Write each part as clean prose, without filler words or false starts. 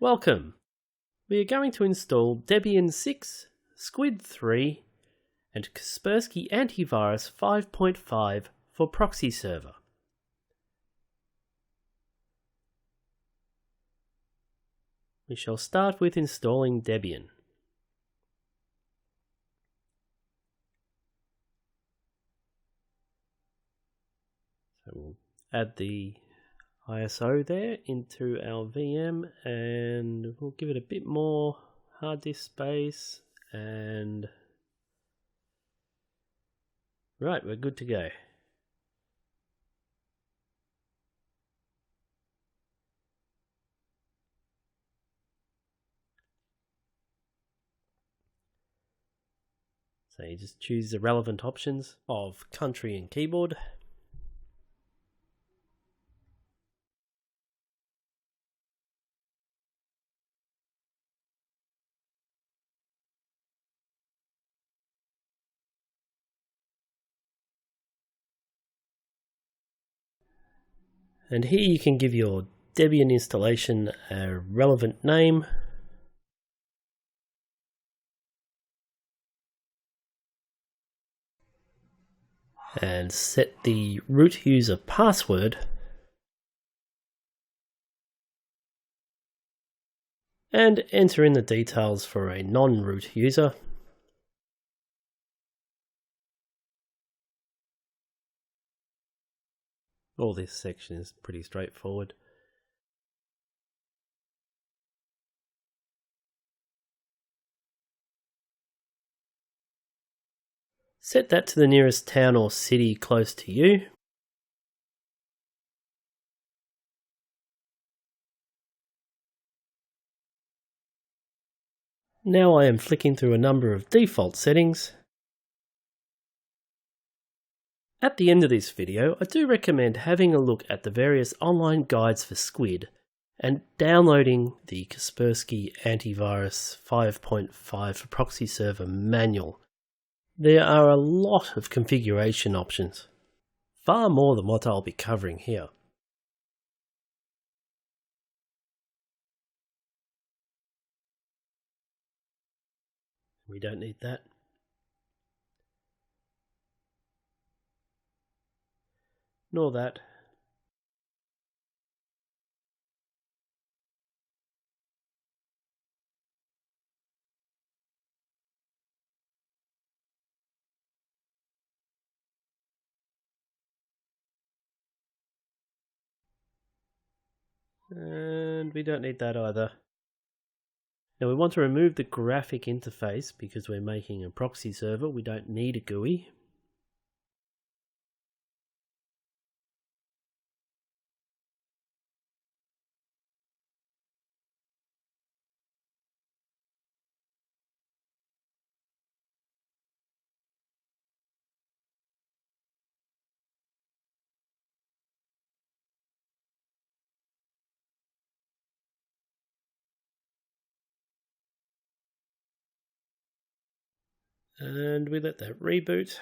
Welcome! We are going to install Debian 6, Squid 3 and Kaspersky Antivirus 5.5 for Proxy server. We shall start with installing Debian. So we'll add the ISO there into our VM and we'll give it a bit more hard disk space and right, we're good to go. So you just choose the relevant options of country and keyboard. And here you can give your Debian installation a relevant name. And set the root user password. And enter in the details for a non-root user. All this section is pretty straightforward. Set that to the nearest town or city close to you. Now I am flicking through a number of default settings. At the end of this video, I do recommend having a look at the various online guides for Squid and downloading the Kaspersky Antivirus 5.5 for Proxy server manual. There are a lot of configuration options, far more than what I'll be covering here. We don't need that. Nor that. And we don't need that either. Now we want to remove the graphic interface because we're making a proxy server. We don't need a GUI. And we let that reboot.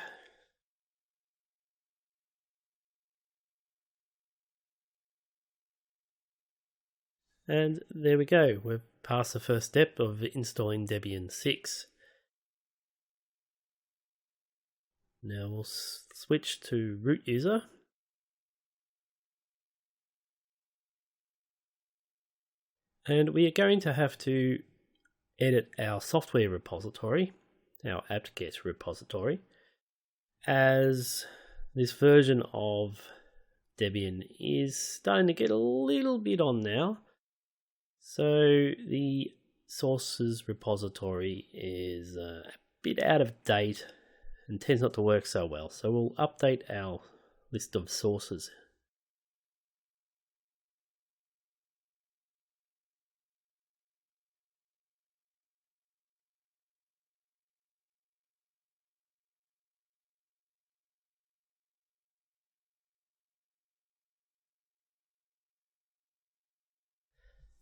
And there we go, we've passed the first step of installing Debian 6. Now we'll switch to root user. And we are going to have to edit our software repository, our apt-get repository, as this version of Debian is starting to get a little bit on now. So the sources repository is a bit out of date and tends not to work so well. So we'll update our list of sources.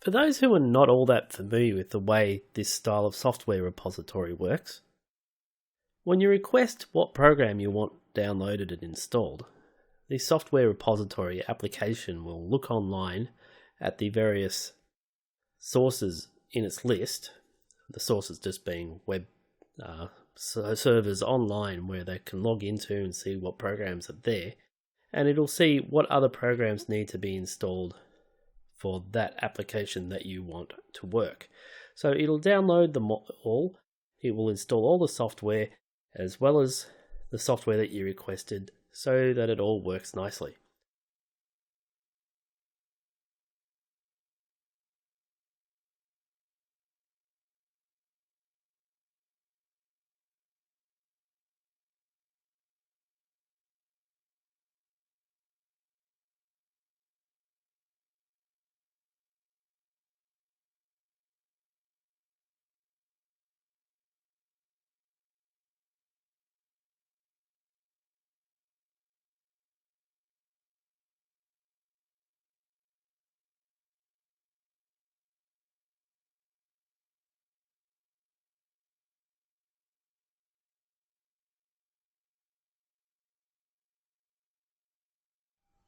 For those who are not all that familiar with the way this style of software repository works, when you request what program you want downloaded and installed, the software repository application will look online at the various sources in its list, the sources just being web servers online where they can log into and see what programs are there, and it'll see what other programs need to be installed for that application that you want to work. So it'll download them all, it will install all the software as well as the software that you requested so that it all works nicely.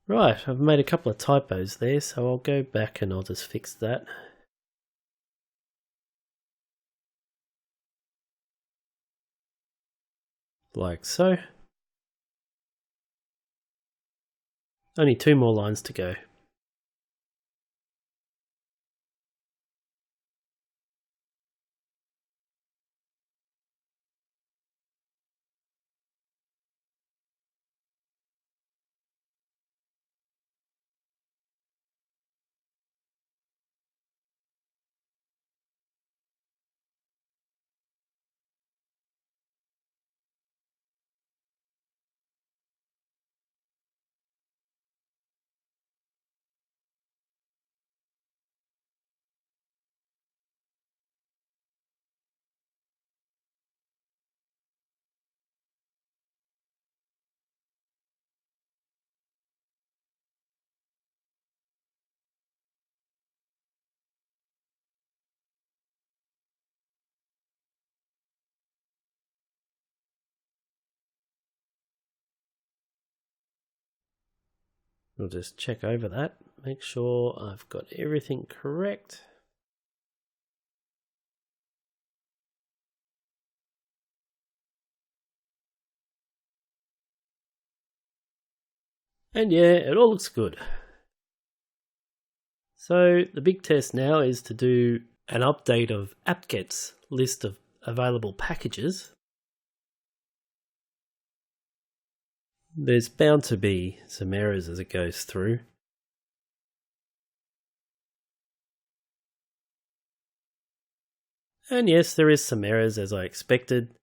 Right, I've made a couple of typos there, so I'll go back and I'll just fix that. Like so. Only 2 more lines to go. We'll just check over that, make sure I've got everything correct. And yeah, it all looks good. So the big test now is to do an update of apt-get's list of available packages. There's bound to be some errors as it goes through. And yes, there is some errors as I expected,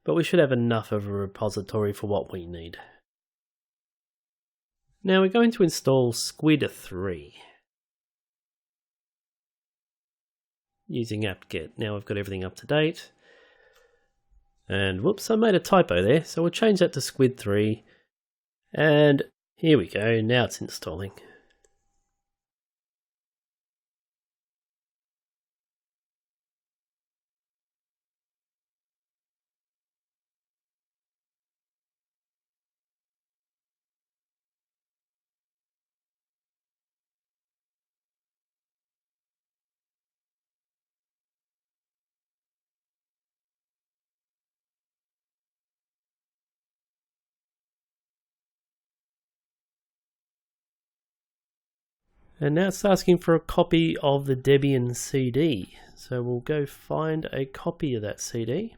but we should have enough of a repository for what we need. Now we're going to install Squid 3 using apt-get. Now we've got everything up to date. And whoops, I made a typo there, so we'll change that to Squid 3. And here we go, now it's installing. And now it's asking for a copy of the Debian CD. So we'll go find a copy of that CD.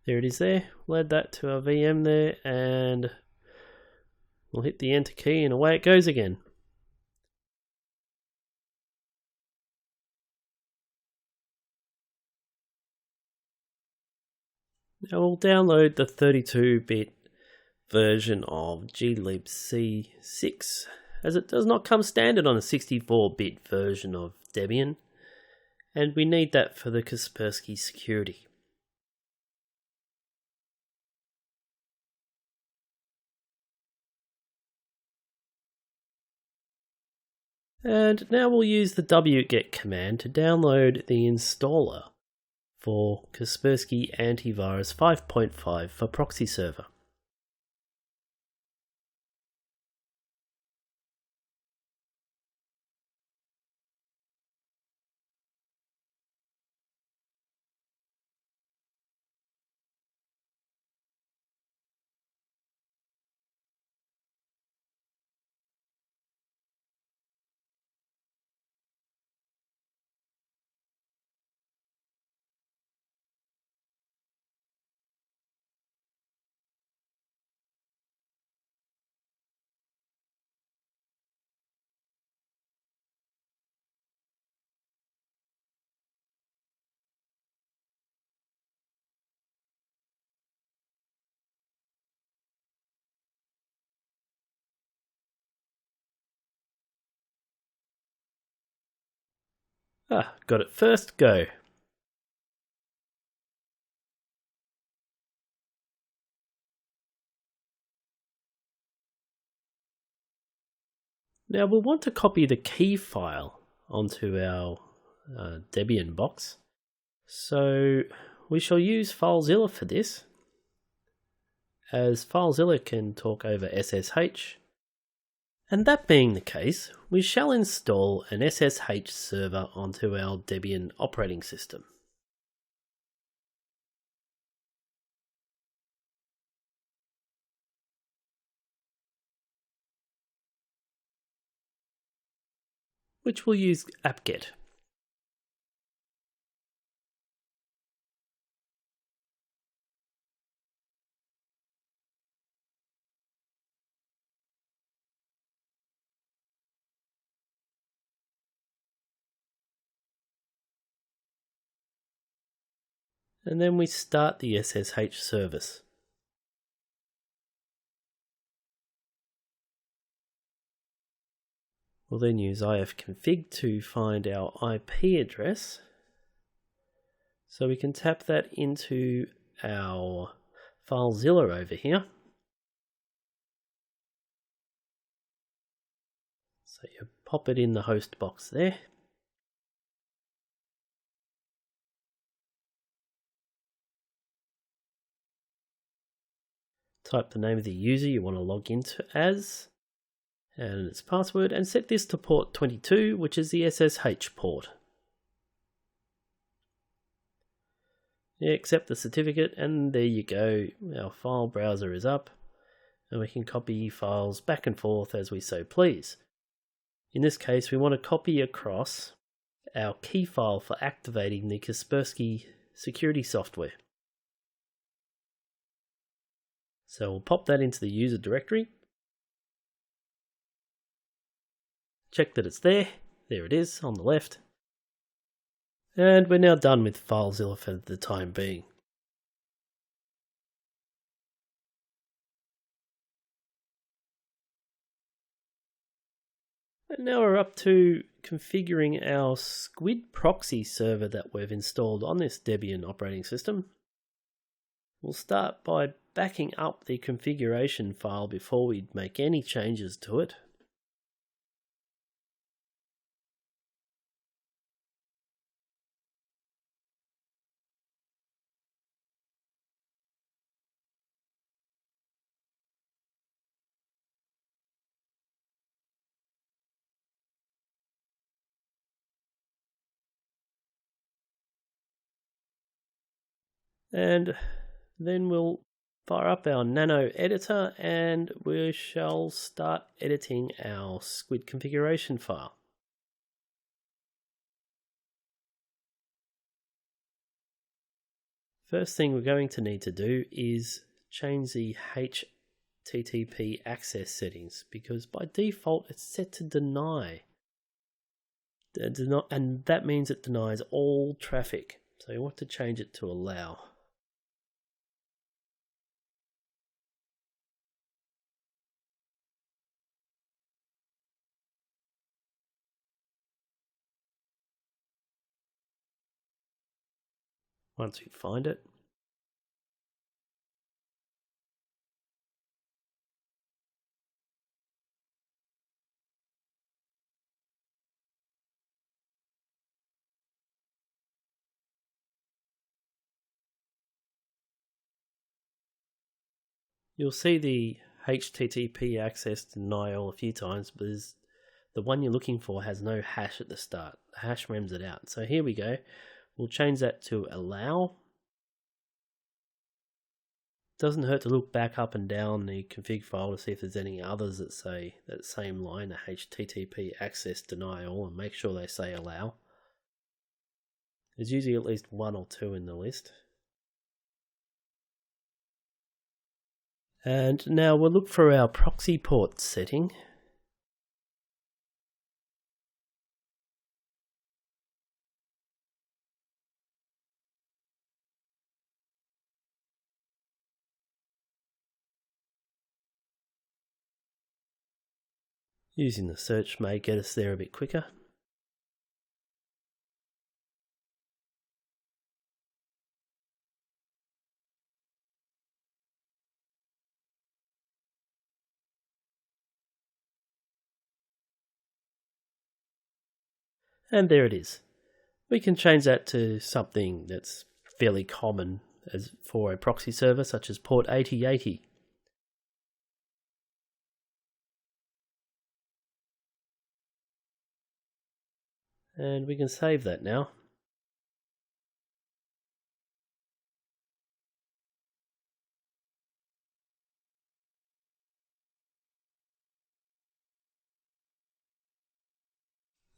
There it is there. We'll add that to our VM there and we'll hit the enter key and away it goes again. Now we'll download the 32-bit version of glib C6, as it does not come standard on a 64-bit version of Debian, and we need that for the Kaspersky security. And now we'll use the wget command to download the installer for Kaspersky Antivirus 5.5 for Proxy server. Got it first, go. Now we'll want to copy the key file onto our Debian box. So we shall use FileZilla for this, as FileZilla can talk over SSH. And that being the case, we shall install an SSH server onto our Debian operating system. Which we'll use apt-get. And then we start the SSH service. We'll then use ifconfig to find our IP address. So we can tap that into our FileZilla over here. So you pop it in the host box there. Type the name of the user you want to log into as, and its password, and set this to port 22, which is the SSH port. Yeah, accept the certificate, and there you go. Our file browser is up, and we can copy files back and forth as we so please. In this case, we want to copy across our key file for activating the Kaspersky security software. So we'll pop that into the user directory. Check that it's there. There it is on the left. And we're now done with FileZilla for the time being. And now we're up to configuring our Squid proxy server that we've installed on this Debian operating system. We'll start by backing up the configuration file before we make any changes to it. And then we'll fire up our nano editor and we shall start editing our Squid configuration file. First thing we're going to need to do is change the HTTP access settings, because by default it's set to deny. And that means it denies all traffic. So you want to change it to allow. Once we find it, you'll see the HTTP access denial a few times, but the one you're looking for has no hash at the start. The hash rems it out. So here we go. We'll change that to allow. Doesn't hurt to look back up and down the config file to see if there's any others that say that same line, the HTTP access denial, and make sure they say allow. There's usually at least one or two in the list. And now we'll look for our proxy port setting. Using the search may get us there a bit quicker. And there it is. We can change that to something that's fairly common as for a proxy server, such as port 8080. And we can save that now.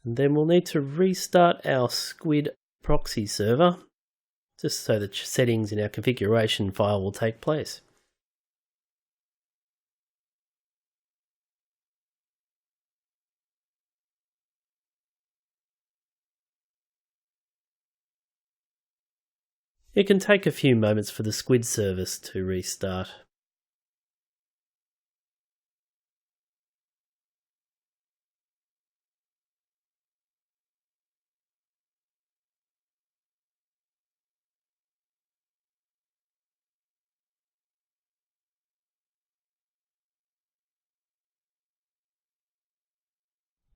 And then we'll need to restart our Squid proxy server, just so the settings in our configuration file will take place. It can take a few moments for the Squid service to restart.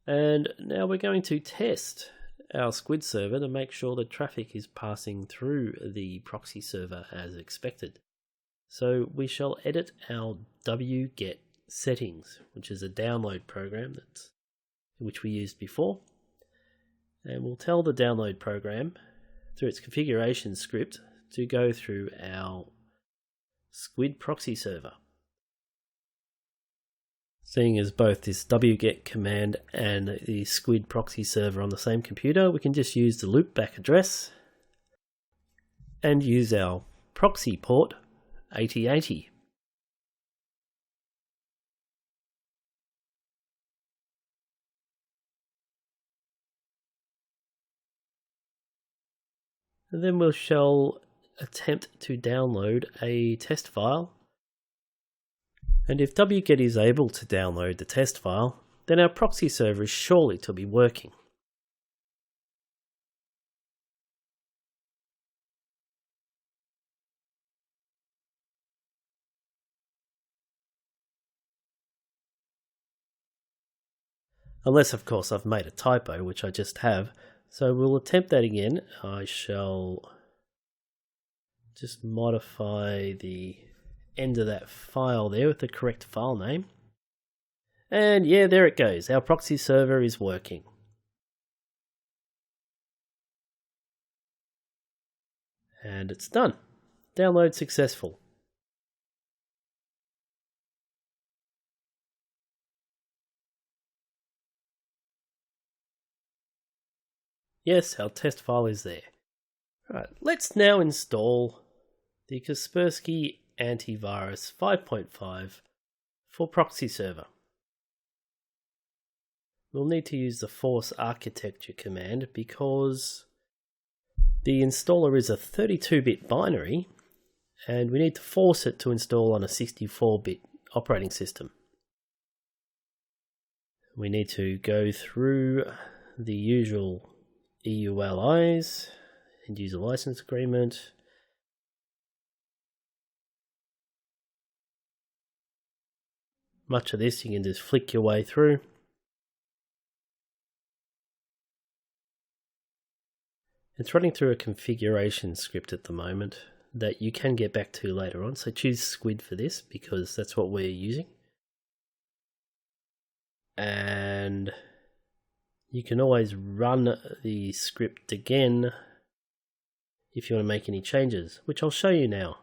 And now we're going to test our Squid server to make sure the traffic is passing through the proxy server as expected. So we shall edit our wget settings, which is a download program which we used before. And we'll tell the download program through its configuration script to go through our Squid proxy server. Seeing as both this wget command and the Squid proxy server on the same computer, we can just use the loopback address and use our proxy port 8080. And then we shall attempt to download a test file. And if wget is able to download the test file, then our proxy server is surely to be working. Unless, of course, I've made a typo, which I just have. So we'll attempt that again. I shall just modify the end of that file there with the correct file name. And yeah, there it goes. Our proxy server is working. And it's done. Download successful. Yes, our test file is there. Right, let's now install the Kaspersky Antivirus 5.5 for proxy server. We'll need to use the force architecture command because the installer is a 32-bit binary and we need to force it to install on a 64-bit operating system. We need to go through the usual EULIs, end user license agreement, much of this you can just flick your way through. It's running through a configuration script at the moment that you can get back to later on, so choose Squid for this because that's what we're using. And you can always run the script again if you want to make any changes, which I'll show you now.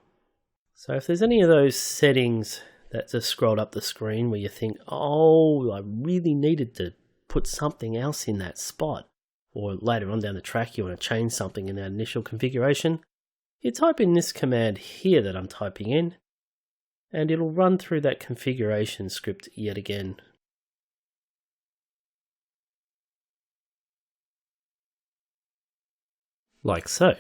So if there's any of those settings that just scrolled up the screen where you think, oh, I really needed to put something else in that spot, or later on down the track you want to change something in that initial configuration, you type in this command here that I'm typing in, and it'll run through that configuration script yet again. Like so.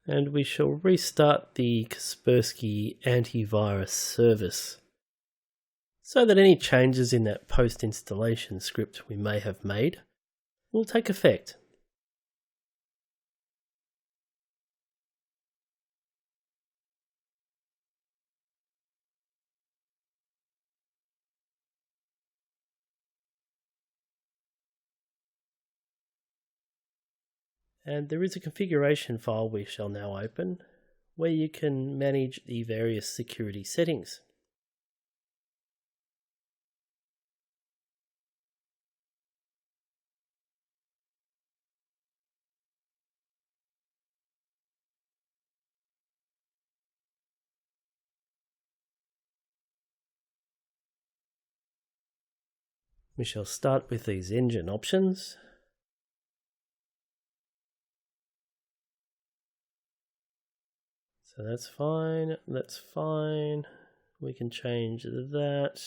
and we shall restart the Kaspersky antivirus service so that any changes in that post-installation script we may have made will take effect. And there is a configuration file we shall now open where you can manage the various security settings. We shall start with these engine options. So that's fine, that's fine. We can change that.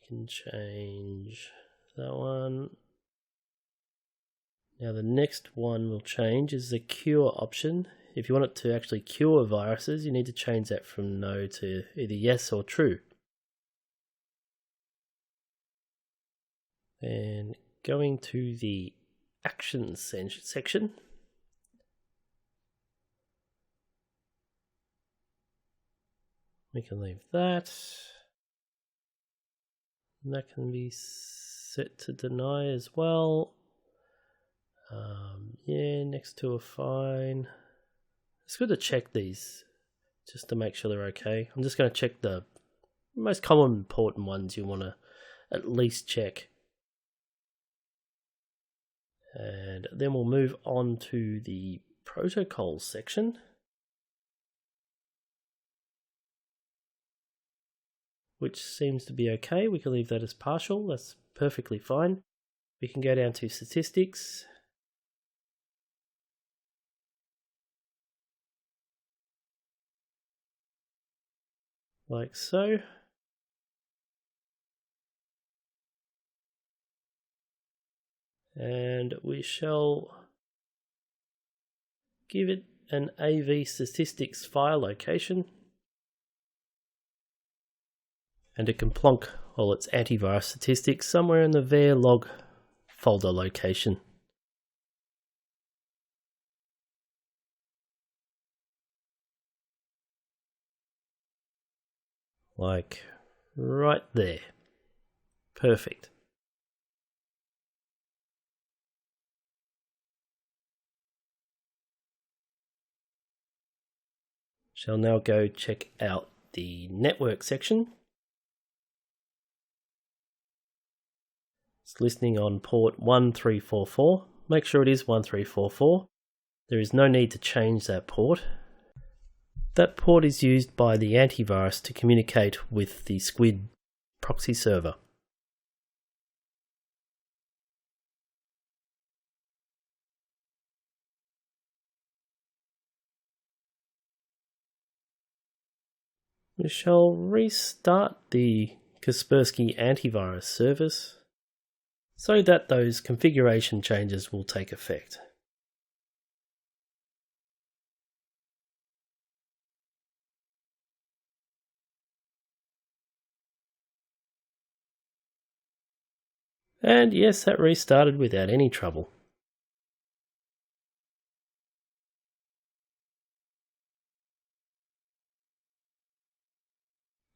We can change that one. Now the next one we'll change is the cure option. If you want it to actually cure viruses, you need to change that from no to either yes or true. And going to the actions section, we can leave that. And that can be set to deny as well. Yeah, next two are fine. It's good to check these just to make sure they're okay. I'm just going to check the most common important ones you want to at least check. And then we'll move on to the protocols section. Which seems to be okay. We can leave that as partial. That's perfectly fine. We can go down to statistics. Like so. And we shall give it an AV statistics file location. And it can plonk all its antivirus statistics somewhere in the var log folder location. Like right there. Perfect. Shall now go check out the network section. It's listening on port 1344. Make sure it is 1344. There is no need to change that port. That port is used by the antivirus to communicate with the Squid proxy server. We shall restart the Kaspersky antivirus service so that those configuration changes will take effect. And yes, that restarted without any trouble.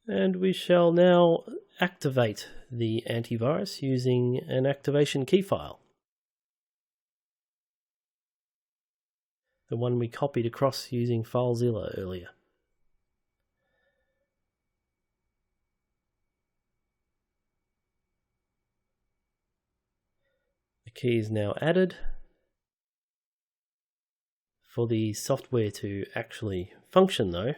And we shall now activate the antivirus using an activation key file. The one we copied across using FileZilla earlier. The key is now added. For the software to actually function though,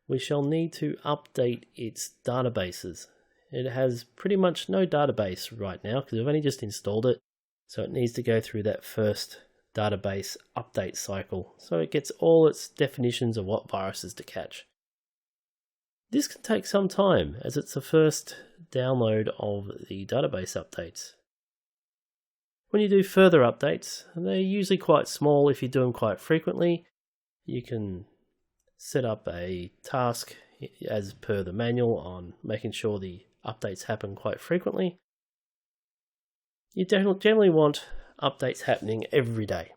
we shall need to update its databases. It has pretty much no database right now because we've only just installed it, so it needs to go through that first database update cycle so it gets all its definitions of what viruses to catch. This can take some time as it's the first download of the database updates. When you do further updates, they're usually quite small if you do them quite frequently, you can set up a task as per the manual on making sure the updates happen quite frequently. You generally want updates happening every day.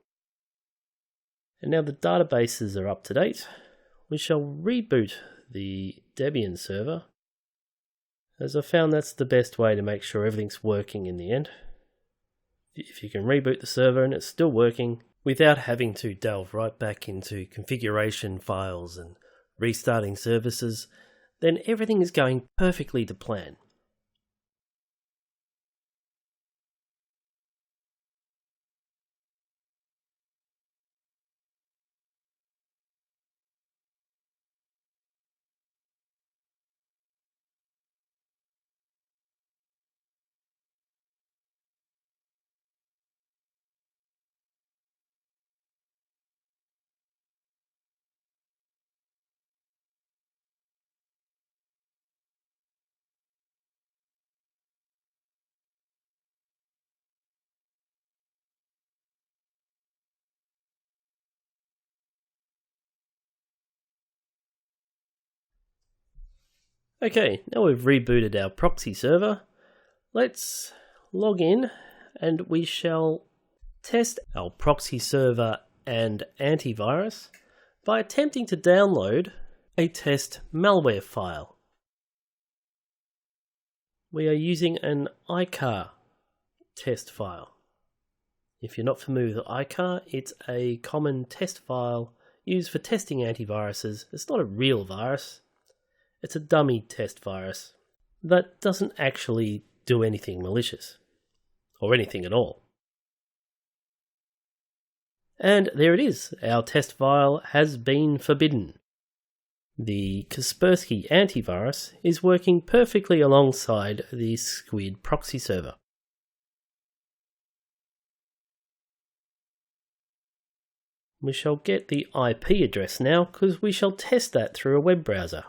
And now the databases are up to date. We shall reboot the Debian server, as I found that's the best way to make sure everything's working in the end. If you can reboot the server and it's still working without having to delve right back into configuration files and restarting services, then everything is going perfectly to plan. Okay, now we've rebooted our proxy server. Let's log in and we shall test our proxy server and antivirus by attempting to download a test malware file. We are using an ICAR test file. If you're not familiar with ICAR, it's a common test file used for testing antiviruses. It's not a real virus. It's a dummy test virus that doesn't actually do anything malicious, or anything at all. And there it is, our test file has been forbidden. The Kaspersky antivirus is working perfectly alongside the Squid proxy server. We shall get the IP address now because we shall test that through a web browser,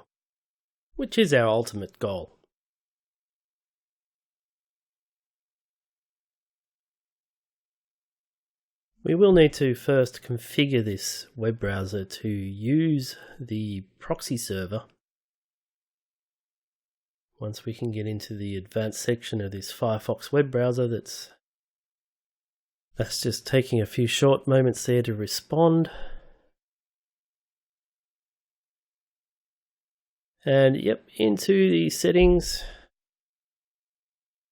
which is our ultimate goal. We will need to first configure this web browser to use the proxy server. Once we can get into the advanced section of this Firefox web browser that's just taking a few short moments there to respond. And yep, into the settings,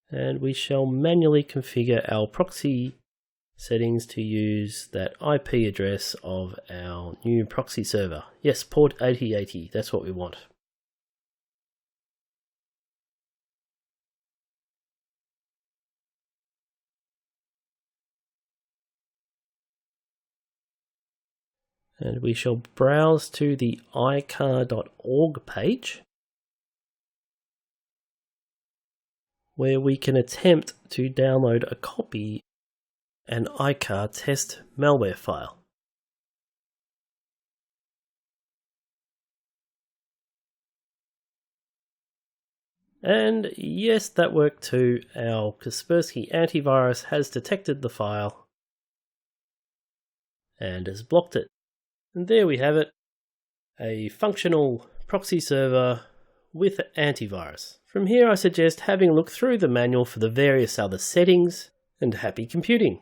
and we shall manually configure our proxy settings to use that IP address of our new proxy server. Yes, port 8080, that's what we want. And we shall browse to the icar.org page, where we can attempt to download a copy an ICAR test malware file. And yes, that worked too. Our Kaspersky antivirus has detected the file and has blocked it. And there we have it, a functional proxy server with antivirus. From here I suggest having a look through the manual for the various other settings, and happy computing.